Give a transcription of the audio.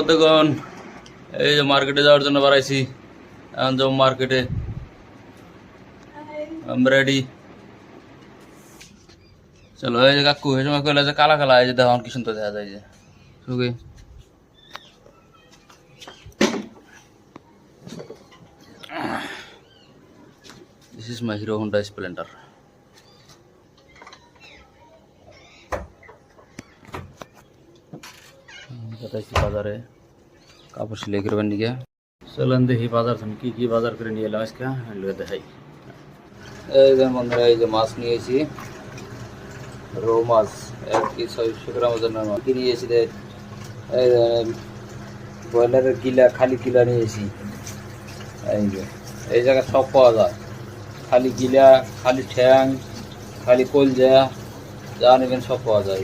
দেখুন এই যে মার্কেটে যাওয়ার জন্য বাড়াইছি এখন যাবো মার্কেটে রেডি চলো এই যে কাকু এই সময় কইলে যে কালা কালা এই যে দেখুন কি সুন্দর দেখা যায় যে সুখী This is my Hero Honda Splendor. बताइए बाजार है कापड़ से लेकर बन गया चलन देखी बाजार हम की बाजार করে নিয়ে এলাম আজকে লয়ে দেখাই এই যে বন্ধুরা এই যে মাছ নিয়েছি রো মাছ 1 কেজি 600 গ্রাম ওজনের মাছ নিয়েছি এই ব্রয়লারের কিলা খালি কিলা নিয়েছি এই জায়গা সব পাওয়া যায় খালি গিলা খালি ঠ্যাং খালি কলজা যা নেবেন সব পাওয়া যায়